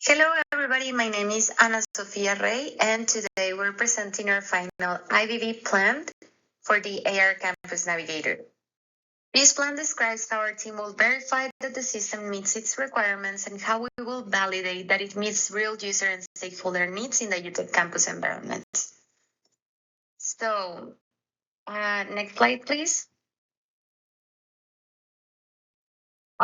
Hello, everybody. My name is Ana Sofia Rey, and today we're presenting our final IVV plan for the AR Campus Navigator. This plan describes how our team will verify that the system meets its requirements and how we will validate that it meets real user and stakeholder needs in the Utep campus environment. So, next slide, please.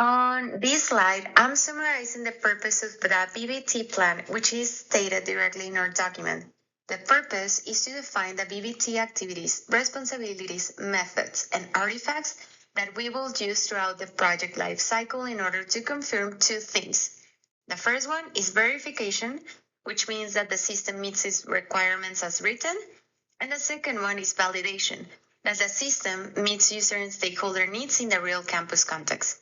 On this slide, I'm summarizing the purpose of the BBT plan, which is stated directly in our document. The purpose is to define the BBT activities, responsibilities, methods, and artifacts that we will use throughout the project lifecycle in order to confirm two things. The first one is verification, which means that the system meets its requirements as written. And the second one is validation, that the system meets user and stakeholder needs in the real campus context.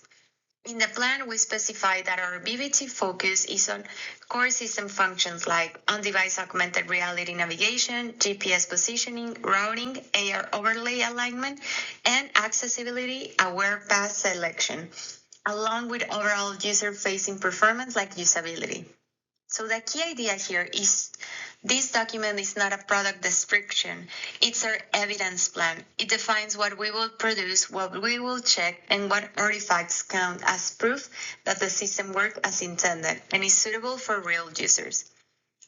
In the plan, we specify that our BBT focus is on core system functions like on-device augmented reality navigation, GPS positioning, routing, AR overlay alignment, and accessibility-aware path selection, along with overall user-facing performance like usability. So the key idea here is this document is not a product description. It's our evidence plan. It defines what we will produce, what we will check, and what artifacts count as proof that the system worked as intended and is suitable for real users.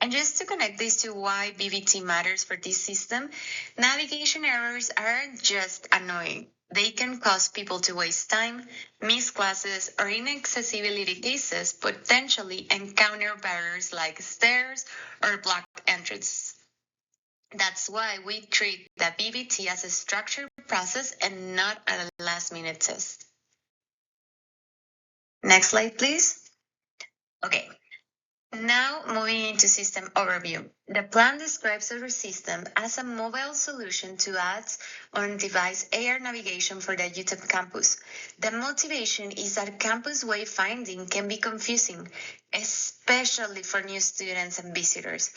And just to connect this to why BBT matters for this system, navigation errors aren't just annoying. They can cause people to waste time, miss classes, or in accessibility cases, potentially encounter barriers like stairs or blocked entrances. That's why we treat the BBT as a structured process and not a last-minute test. Next slide, please. Okay. Now, moving into system overview. The plan describes our system as a mobile solution to add on-device AR navigation for the Utep campus. The motivation is that campus wayfinding can be confusing, especially for new students and visitors.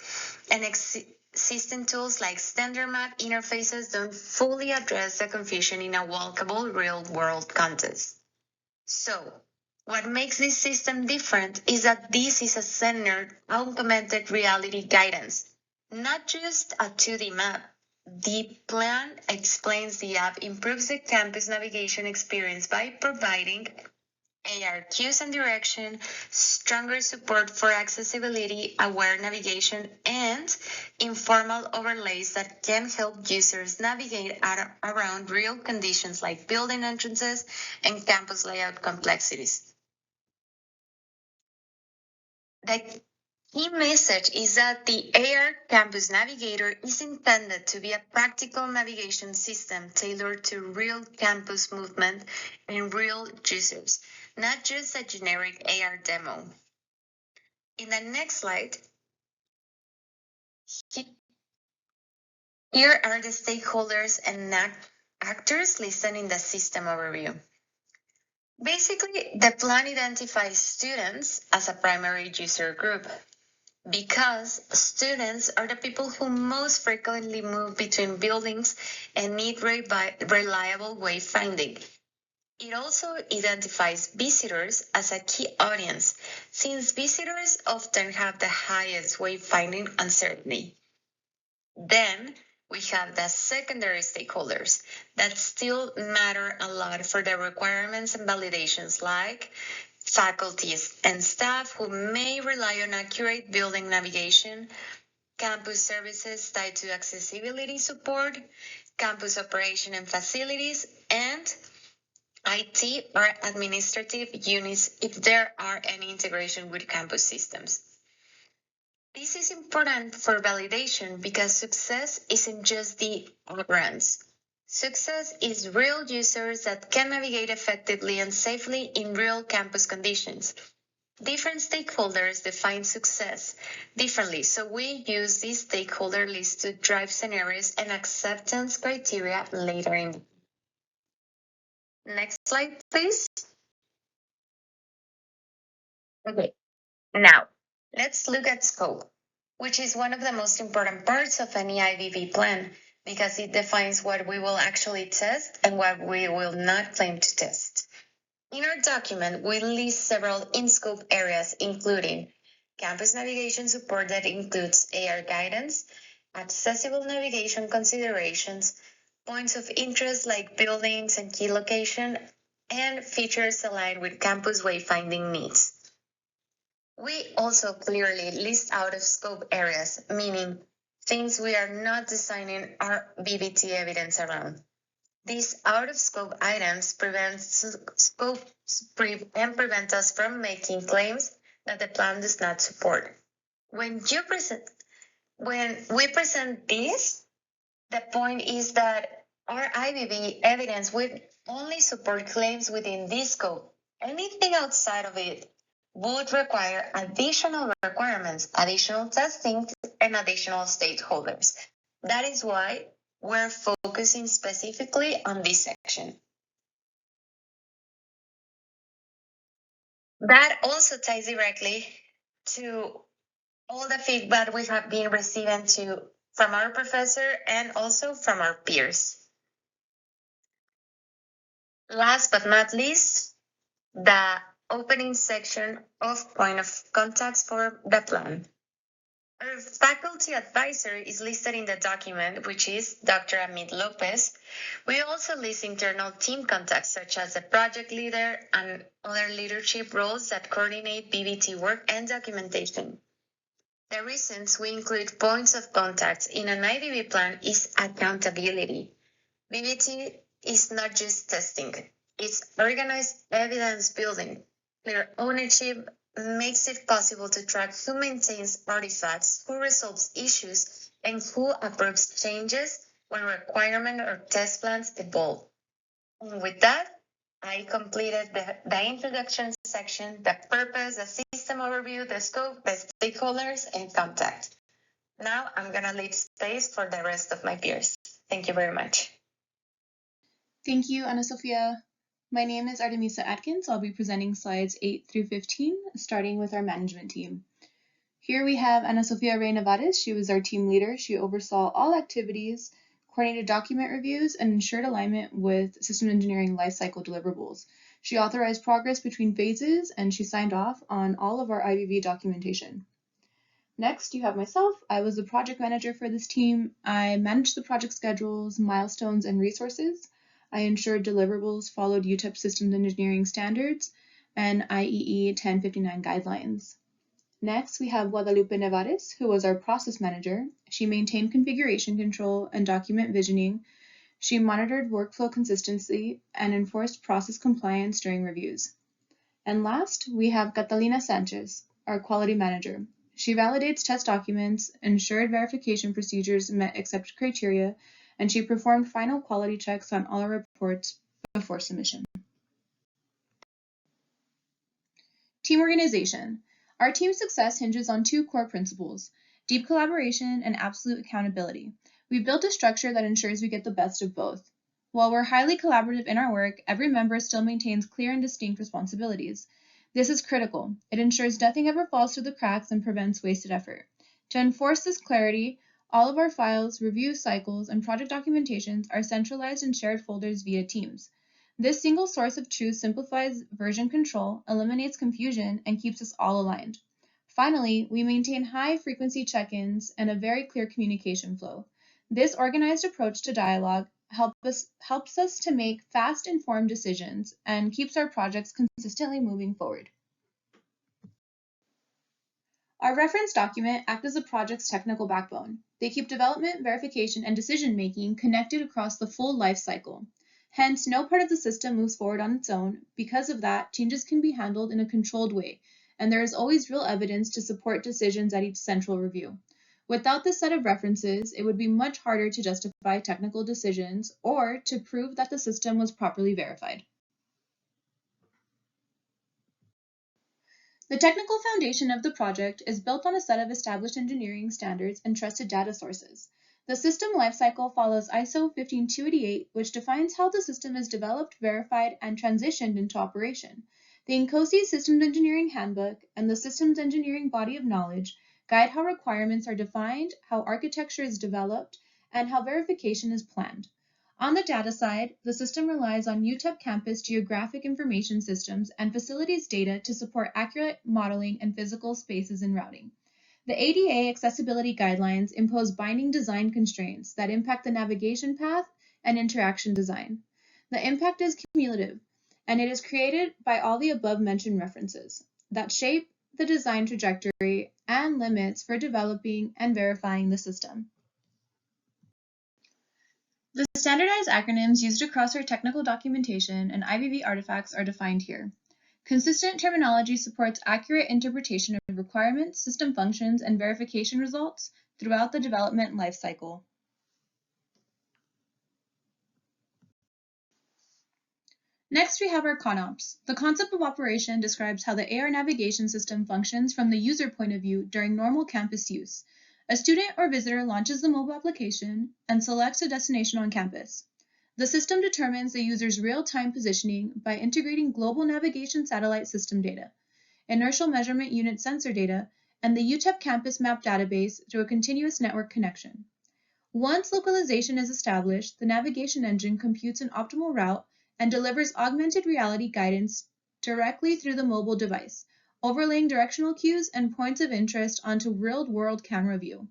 And existing tools like standard map interfaces don't fully address the confusion in a walkable real-world context. So, what makes this system different is that this is a centered, augmented reality guidance, not just a 2D map. The plan explains the app improves the campus navigation experience by providing AR cues and direction, stronger support for accessibility-aware navigation, and informal overlays that can help users navigate around real conditions like building entrances and campus layout complexities. The key message is that the AR Campus Navigator is intended to be a practical navigation system tailored to real campus movement and real users, not just a generic AR demo. In the next slide, here are the stakeholders and actors listed in the system overview. Basically, the plan identifies students as a primary user group because students are the people who most frequently move between buildings and need reliable wayfinding. It also identifies visitors as a key audience, since visitors often have the highest wayfinding uncertainty. Then we have the secondary stakeholders that still matter a lot for the requirements and validations like faculties and staff who may rely on accurate building navigation, campus services tied to accessibility support, campus operation and facilities, and IT or administrative units if there are any integration with campus systems. This is important for validation because success isn't just the operands. Success is real users that can navigate effectively and safely in real campus conditions. Different stakeholders define success differently, so we use this stakeholder list to drive scenarios and acceptance criteria later in. Next slide, please. Okay, now let's look at scope, which is one of the most important parts of any IVV plan because it defines what we will actually test and what we will not claim to test. In our document, we list several in-scope areas, including campus navigation support that includes AR guidance, accessible navigation considerations, points of interest like buildings and key location, and features aligned with campus wayfinding needs. We also clearly list out of scope areas, meaning things we are not designing our BBT evidence around. These out-of-scope items prevent us from making claims that the plan does not support. When we present this, the point is that our IBB evidence would only support claims within this scope. Anything outside of it would require additional requirements, additional testing, and additional stakeholders. That is why we're focusing specifically on this section. That also ties directly to all the feedback we have been receiving from our professor and also from our peers. Last but not least, the opening section of point of contacts for the plan. Our faculty advisor is listed in the document, which is Dr. Amit Lopez. We also list internal team contacts, such as the project leader and other leadership roles that coordinate BBT work and documentation. The reasons we include points of contact in an IBB plan is accountability. BBT is not just testing, it's organized evidence building. Clear ownership makes it possible to track who maintains artifacts, who resolves issues, and who approves changes when requirement or test plans evolve. And with that, I completed the introduction section, the purpose, the system overview, the scope, the stakeholders, and contact. Now I'm going to leave space for the rest of my peers. Thank you very much. Thank you, Ana Sofia. My name is Artemisa Atkins. I'll be presenting slides 8 through 15, starting with our management team. Here we have Ana Sofia Rey Nevares. She was our team leader. She oversaw all activities, coordinated document reviews, and ensured alignment with system engineering lifecycle deliverables. She authorized progress between phases, and she signed off on all of our IBV documentation. Next, you have myself. I was the project manager for this team. I managed the project schedules, milestones, and resources. I ensured deliverables followed Utep systems engineering standards and IEE 1059 guidelines. Next, we have Guadalupe Nevares, who was our process manager. She maintained configuration control and document visioning. She monitored workflow consistency and enforced process compliance during reviews. And last, we have Catalina Sanchez, our quality manager. She validates test documents, ensured verification procedures met accepted criteria, and she performed final quality checks on all our reports before submission. Team organization. Our team's success hinges on two core principles: deep collaboration and absolute accountability. We built a structure that ensures we get the best of both. While we're highly collaborative in our work, every member still maintains clear and distinct responsibilities. This is critical. It ensures nothing ever falls through the cracks and prevents wasted effort. To enforce this clarity, all of our files, review cycles, and project documentations are centralized in shared folders via Teams. This single source of truth simplifies version control, eliminates confusion, and keeps us all aligned. Finally, we maintain high-frequency check-ins and a very clear communication flow. This organized approach to dialogue helps us to make fast, informed decisions and keeps our projects consistently moving forward. Our reference document acts as a project's technical backbone. They keep development, verification, and decision-making connected across the full life cycle. Hence, no part of the system moves forward on its own. Because of that, changes can be handled in a controlled way, and there is always real evidence to support decisions at each central review. Without this set of references, it would be much harder to justify technical decisions or to prove that the system was properly verified. The technical foundation of the project is built on a set of established engineering standards and trusted data sources. The system lifecycle follows ISO 15288, which defines how the system is developed, verified, and transitioned into operation. The INCOSE Systems Engineering Handbook and the Systems Engineering Body of Knowledge guide how requirements are defined, how architecture is developed, and how verification is planned. On the data side, the system relies on Utep campus geographic information systems and facilities data to support accurate modeling and physical spaces and routing. The ADA accessibility guidelines impose binding design constraints that impact the navigation path and interaction design. The impact is cumulative, and it is created by all the above mentioned references that shape the design trajectory and limits for developing and verifying the system. The standardized acronyms used across our technical documentation and IBV artifacts are defined here. Consistent terminology supports accurate interpretation of requirements, system functions, and verification results throughout the development lifecycle. Next, we have our ConOps. The concept of operation describes how the AR navigation system functions from the user point of view during normal campus use. A student or visitor launches the mobile application and selects a destination on campus. The system determines the user's real-time positioning by integrating global navigation satellite system data, inertial measurement unit sensor data, and the Utep campus map database through a continuous network connection. Once localization is established, the navigation engine computes an optimal route and delivers augmented reality guidance directly through the mobile device, overlaying directional cues and points of interest onto real-world camera view.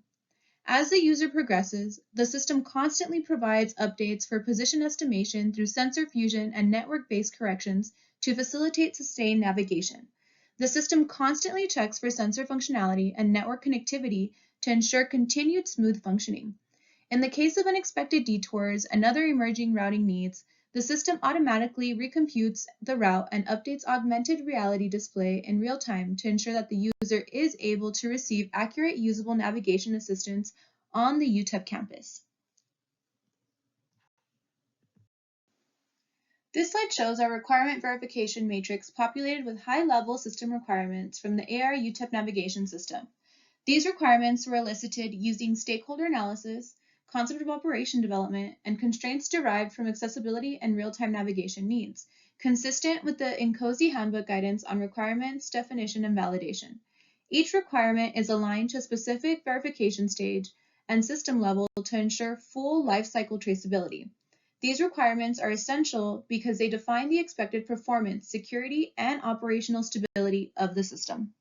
As the user progresses, the system constantly provides updates for position estimation through sensor fusion and network-based corrections to facilitate sustained navigation. The system constantly checks for sensor functionality and network connectivity to ensure continued smooth functioning. In the case of unexpected detours and other emerging routing needs, the system automatically recomputes the route and updates augmented reality display in real time to ensure that the user is able to receive accurate usable navigation assistance on the Utep campus. This slide shows our requirement verification matrix populated with high-level system requirements from the AR Utep navigation system. These requirements were elicited using stakeholder analysis, concept of operation development, and constraints derived from accessibility and real-time navigation needs, consistent with the INCOSE handbook guidance on requirements, definition, and validation. Each requirement is aligned to a specific verification stage and system level to ensure full lifecycle traceability. These requirements are essential because they define the expected performance, security, and operational stability of the system.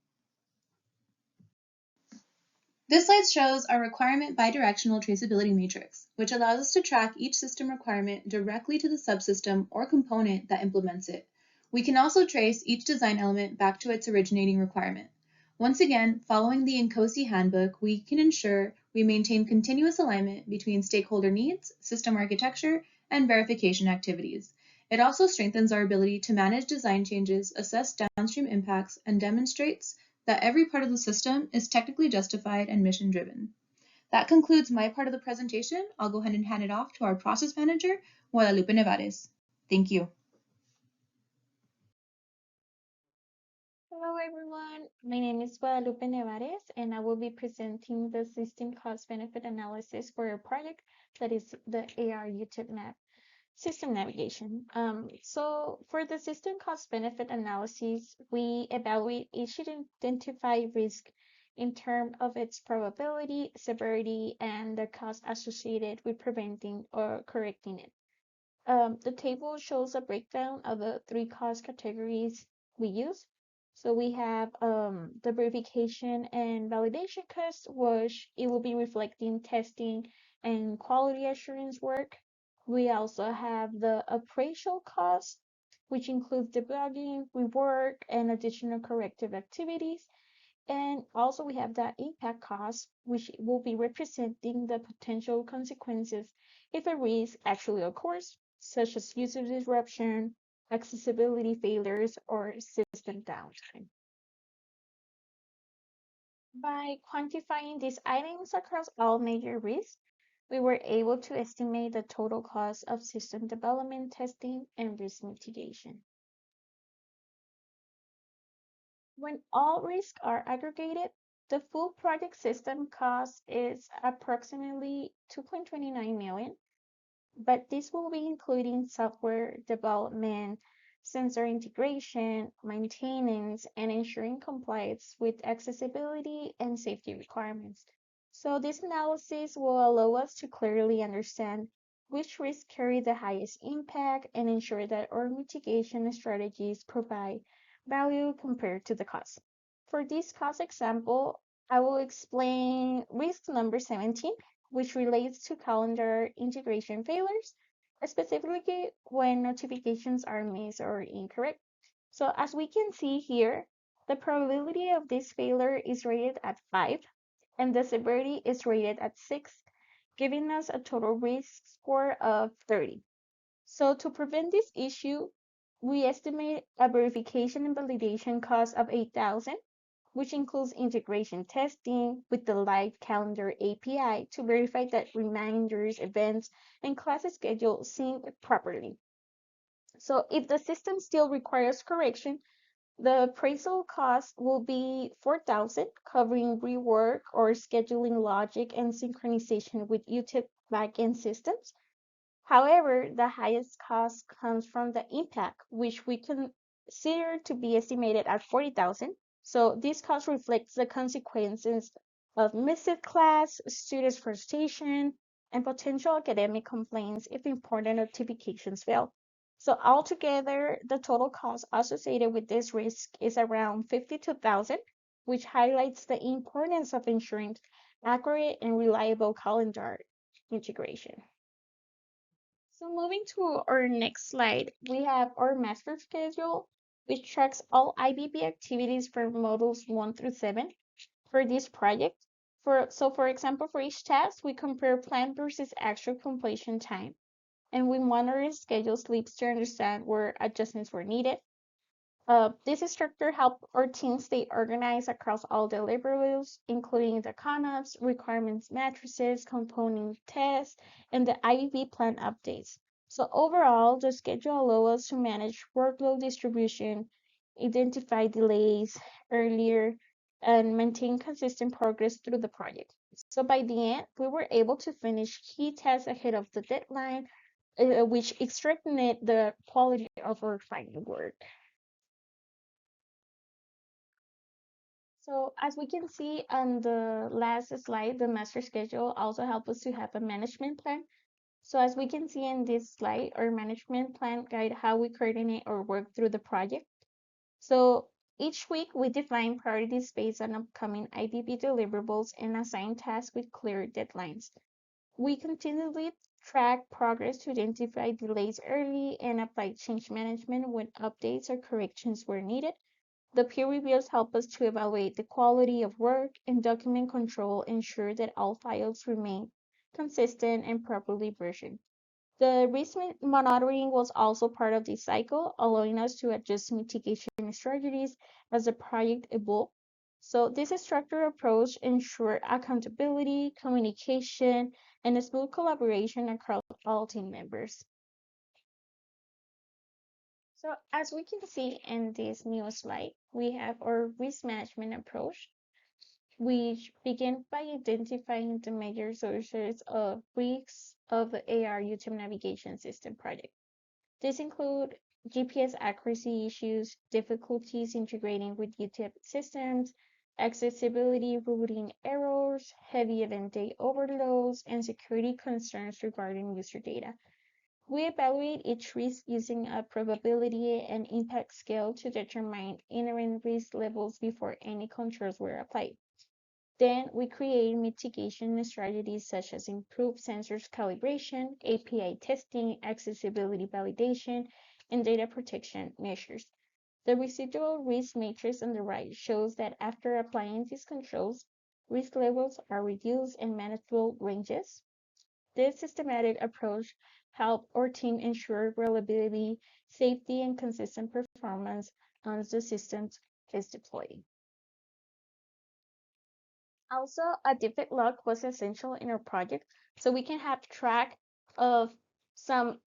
This slide shows our requirement bidirectional traceability matrix, which allows us to track each system requirement directly to the subsystem or component that implements it. We can also trace each design element back to its originating requirement. Once again, following the INCOSE handbook, we can ensure we maintain continuous alignment between stakeholder needs, system architecture, and verification activities. It also strengthens our ability to manage design changes, assess downstream impacts, and demonstrates that every part of the system is technically justified and mission-driven. That concludes my part of the presentation. I'll go ahead and hand it off to our process manager, Guadalupe Nevares. Thank you. Hello everyone, my name is Guadalupe Nevares and I will be presenting the system cost benefit analysis for a project that is the AR Utep map system navigation. So for the system cost benefit analysis, we evaluate each identified risk in terms of its probability, severity, and the cost associated with preventing or correcting it. The table shows a breakdown of the three cost categories we use. So we have the verification and validation cost, which it will be reflecting testing and quality assurance work. We also have the appraisal cost, which includes debugging, rework, and additional corrective activities. And also we have the impact cost, which will be representing the potential consequences if a risk actually occurs, such as user disruption, accessibility failures, or system downtime. By quantifying these items across all major risks, we were able to estimate the total cost of system development, testing, and risk mitigation. When all risks are aggregated, the full project system cost is approximately 2.29 million, but this will be including software development, sensor integration, maintenance, and ensuring compliance with accessibility and safety requirements. So this analysis will allow us to clearly understand which risks carry the highest impact, and ensure that our mitigation strategies provide value compared to the cost. For this cost example, I will explain risk number 17, which relates to calendar integration failures, specifically when notifications are missed or incorrect. So as we can see here, the probability of this failure is rated at 5 and the severity is rated at 6, giving us a total risk score of 30. So to prevent this issue, we estimate a verification and validation cost of 8,000, which includes integration testing with the live calendar API to verify that reminders, events, and class schedule sync properly. So if the system still requires correction, the appraisal cost will be 4,000, covering rework or scheduling logic and synchronization with Utep backend systems. However, the highest cost comes from the impact, which we consider to be estimated at 40,000. So this cost reflects the consequences of missed class, students' frustration, and potential academic complaints if important notifications fail. So altogether, the total cost associated with this risk is around 52,000, which highlights the importance of ensuring accurate and reliable calendar integration. So moving to our next slide, we have our master schedule, which tracks all IBB activities for modules 1 through 7 for this project. For example, for each task, we compare plan versus actual completion time, and we monitor schedule slips to understand where adjustments were needed. This structure helped our team stay organized across all deliverables, including the CONOPS, requirements matrices, component tests, and the IEV plan updates. So overall, the schedule allows us to manage workload distribution, identify delays earlier, and maintain consistent progress through the project. So by the end, we were able to finish key tasks ahead of the deadline, which strengthened the quality of our final work. So as we can see on the last slide, the master schedule also helps us to have a management plan. So as we can see in this slide, our management plan guide how we coordinate or work through the project. So each week we define priorities based on upcoming IBB deliverables and assign tasks with clear deadlines. We continually track progress to identify delays early and apply change management when updates or corrections were needed. The peer reviews help us to evaluate the quality of work, and document control ensure that all files remain consistent and properly versioned. The risk monitoring was also part of this cycle, allowing us to adjust mitigation strategies as the project evolved. So this structured approach ensures accountability, communication, and a smooth collaboration across all team members. So as we can see in this new slide, we have our risk management approach, which begins by identifying the major sources of risks of the AR Utep navigation system project. These include GPS accuracy issues, difficulties integrating with Utep systems, accessibility routing errors, heavy event day overloads, and security concerns regarding user data. We evaluate each risk using a probability and impact scale to determine inherent risk levels before any controls were applied. Then we create mitigation strategies such as improved sensors calibration, API testing, accessibility validation, and data protection measures. The residual risk matrix on the right shows that after applying these controls, risk levels are reduced in manageable ranges. This systematic approach helped our team ensure reliability, safety, and consistent performance once the system is deployed. Also, a defect log was essential in our project so we can have track of some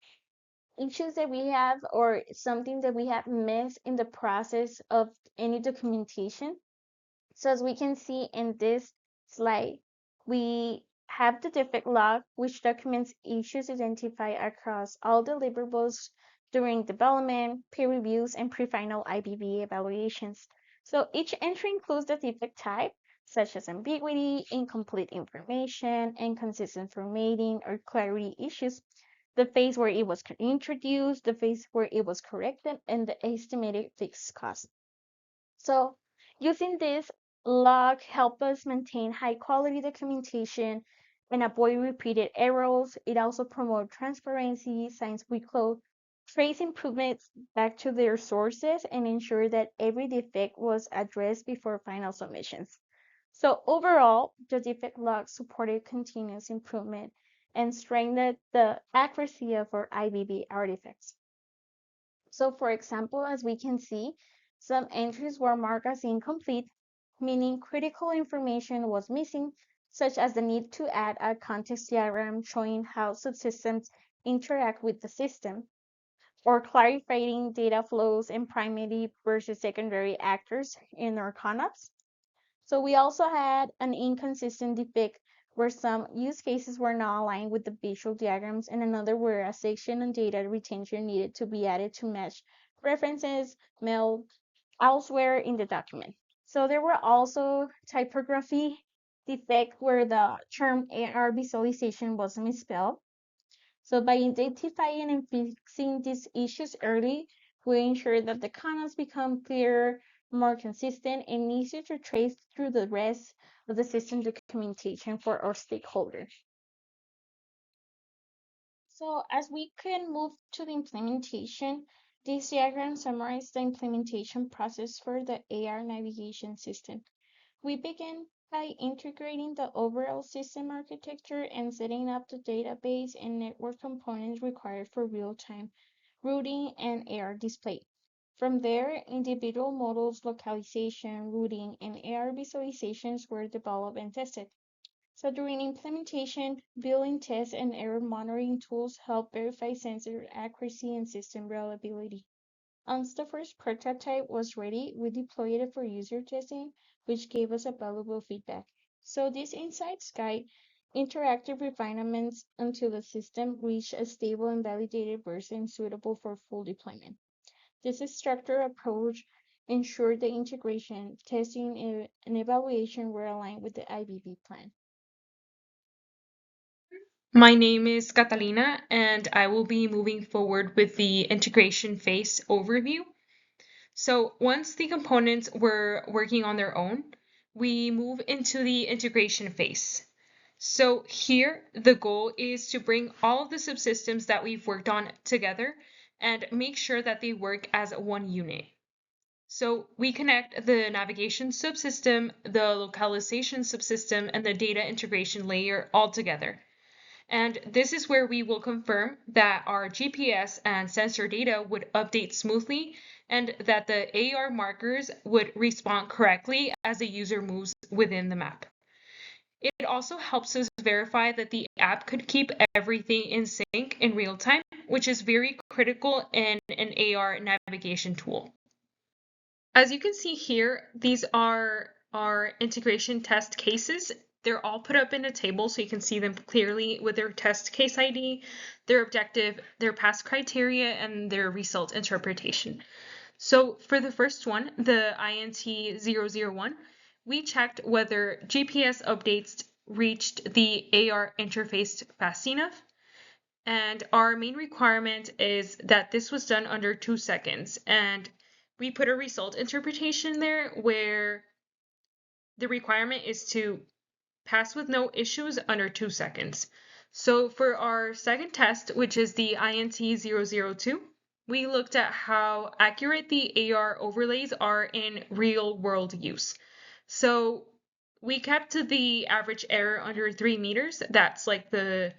issues that we have or something that we have missed in the process of any documentation. So as we can see in this slide, we have the defect log, which documents issues identified across all deliverables during development, peer reviews, and pre-final IBB evaluations. So each entry includes the defect type, such as ambiguity, incomplete information, inconsistent formatting, or clarity issues. the phase where it was introduced, the phase where it was corrected, and the estimated fixed cost. So using this log help us maintain high quality documentation and avoid repeated errors. It also promotes transparency since we could trace improvements back to their sources and ensure that every defect was addressed before final submissions. So overall, the defect log supported continuous improvement and strengthened the accuracy of our IBB artifacts. So for example, as we can see, some entries were marked as incomplete, meaning critical information was missing, such as the need to add a context diagram showing how subsystems interact with the system, or clarifying data flows and primary versus secondary actors in our CONOPS. So we also had an inconsistent defect where some use cases were not aligned with the visual diagrams and another where a section on data retention needed to be added to match references mailed elsewhere in the document. So there were also typography defect where the term AR visualization was misspelled. So by identifying and fixing these issues early, we ensure that the canals become clearer, more consistent, and easier to trace through the rest of the system documentation for our stakeholders. So as we can move to the implementation, this diagram summarizes the implementation process for the AR navigation system. We begin by integrating the overall system architecture and setting up the database and network components required for real-time routing and AR display. From there, individual models, localization, routing, and AR visualizations were developed and tested. So during implementation, building test and error monitoring tools help verify sensor accuracy and system reliability. Once the first prototype was ready, we deployed it for user testing, which gave us a valuable feedback. So these insights guide interactive refinements until the system reached a stable and validated version suitable for full deployment. This structured approach ensured the integration, testing, and evaluation were aligned with the IBB plan. My name is Catalina, and I will be moving forward with the integration phase overview. So once the components were working on their own, we move into the integration phase. So here, the goal is to bring all of the subsystems that we've worked on together and make sure that they work as one unit. So we connect the navigation subsystem, the localization subsystem, and the data integration layer all together. And this is where we will confirm that our GPS and sensor data would update smoothly and that the AR markers would respond correctly as the user moves within the map. It also helps us verify that the app could keep everything in sync in real time, which is very critical in an AR navigation tool. As you can see here, these are our integration test cases. They're all put up in a table so you can see them clearly with their test case ID, their objective, their pass criteria, and their result interpretation. So for the first one, the INT001, we checked whether GPS updates reached the AR interface fast enough. And our main requirement is that this was done under 2 seconds. And we put a result interpretation there where the requirement is to pass with no issues under 2 seconds. So for our second test, which is the INT002, we looked at how accurate the AR overlays are in real world use. So we kept to the average error under 3 meters. That's like the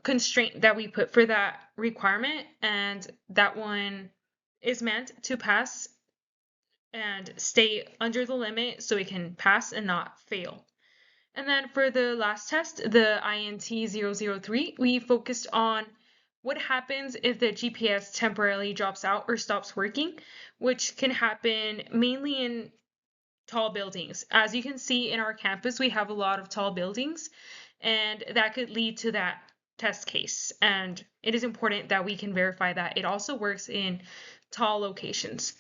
constraint that we put for that requirement, and that one is meant to pass and stay under the limit so it can pass and not fail. And then for the last test, the INT003, we focused on what happens if the GPS temporarily drops out or stops working, which can happen mainly in tall buildings. As you can see in our campus, we have a lot of tall buildings, and that could lead to that test case. And it is important that we can verify that it also works in tall locations.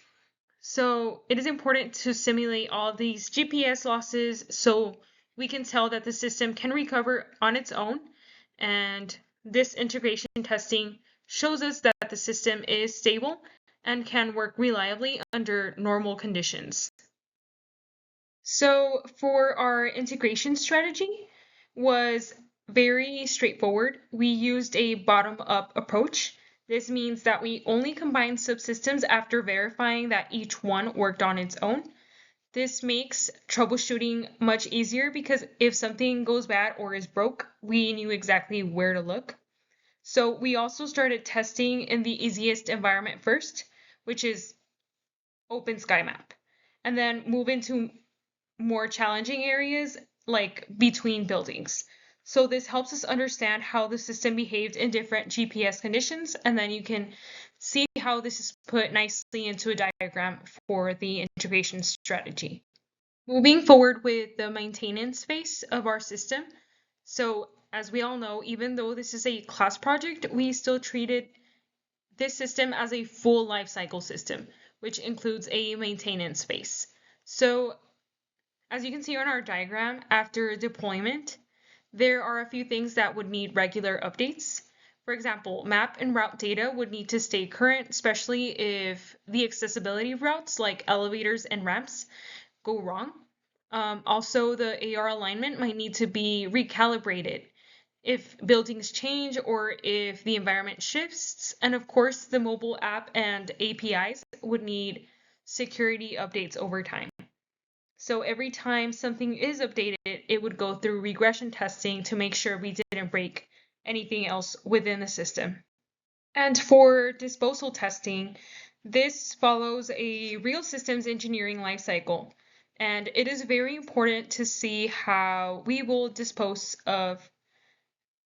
So it is important to simulate all of these GPS losses so we can tell that the system can recover on its own and This integration testing shows us that the system is stable and can work reliably under normal conditions. So for our integration strategy was very straightforward. We used a bottom-up approach. This means that we only combine subsystems after verifying that each one worked on its own. This makes troubleshooting much easier because if something goes bad or is broke, we knew exactly where to look. So we also started testing in the easiest environment first, which is OpenSkyMap, and then move into more challenging areas like between buildings. So this helps us understand how the system behaved in different GPS conditions, and then you can see how this is put nicely into a diagram for the integration strategy. Moving forward with the maintenance phase of our system. So as we all know, even though this is a class project, we still treated this system as a full lifecycle system, which includes a maintenance phase. So as you can see on our diagram, after deployment, there are a few things that would need regular updates. For example, map and route data would need to stay current, especially if the accessibility routes like elevators and ramps go wrong. Also, the AR alignment might need to be recalibrated if buildings change or if the environment shifts. And of course, the mobile app and APIs would need security updates over time. So every time something is updated, it would go through regression testing to make sure we didn't break anything else within the system. And for disposal testing, this follows a real systems engineering lifecycle. And it is very important to see how we will dispose of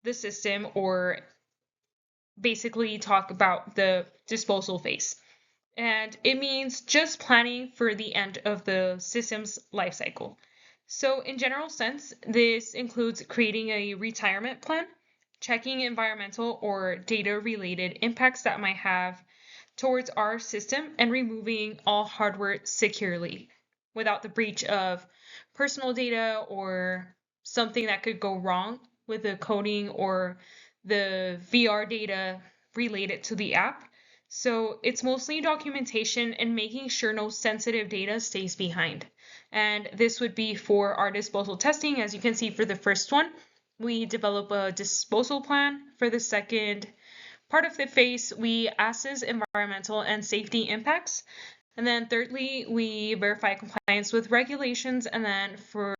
the system, or basically talk about the disposal phase. And it means just planning for the end of the system's life cycle. So in general sense, this includes creating a retirement plan, checking environmental or data related impacts that might have towards our system, and removing all hardware securely without the breach of personal data or something that could go wrong with the coding or the VR data related to the app. So it's mostly documentation and making sure no sensitive data stays behind. And this would be for our disposal testing. As you can see for the first one, we develop a disposal plan. For the second part of the phase, we assess environmental and safety impacts. And then thirdly, we verify compliance with regulations. And then for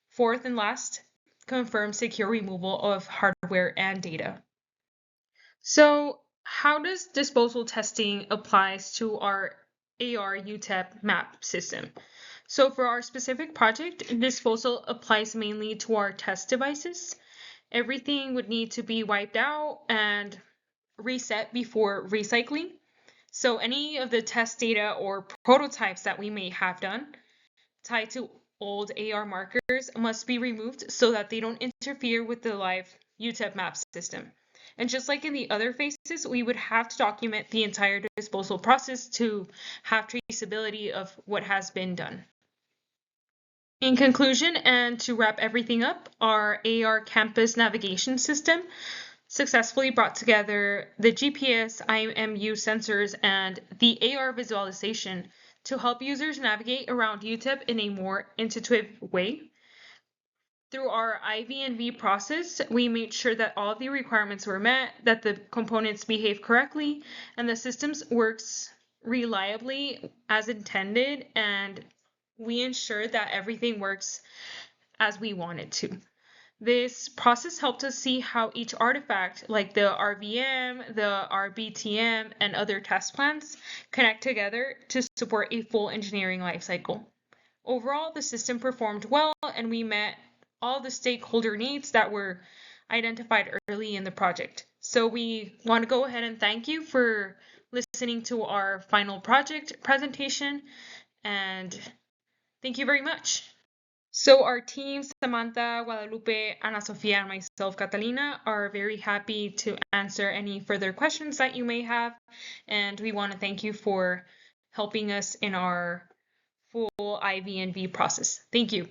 fourth and last, confirm secure removal of hardware and data. So how does disposal testing applies to our AR Utep map system? So for our specific project, disposal applies mainly to our test devices. Everything would need to be wiped out and reset before recycling. So any of the test data or prototypes that we may have done tied to old AR markers must be removed so that they don't interfere with the live Utep map system. And just like in the other phases, we would have to document the entire disposal process to have traceability of what has been done. In conclusion, and to wrap everything up, our AR campus navigation system successfully brought together the GPS, IMU sensors, and the AR visualization to help users navigate around Utep in a more intuitive way. Through our IV&V process, we made sure that all the requirements were met, that the components behave correctly, and the systems works reliably as intended, and we ensured that everything works as we want it to. This process helped us see how each artifact, like the RVM, the RBTM, and other test plans, connect together to support a full engineering lifecycle. Overall, the system performed well, and we met all the stakeholder needs that were identified early in the project. So we want to go ahead and thank you for listening to our final project presentation, and thank you very much. So our team, Samantha, Guadalupe, Ana Sofia, and myself, Catalina, are very happy to answer any further questions that you may have. And we want to thank you for helping us in our full IV&V process. Thank you.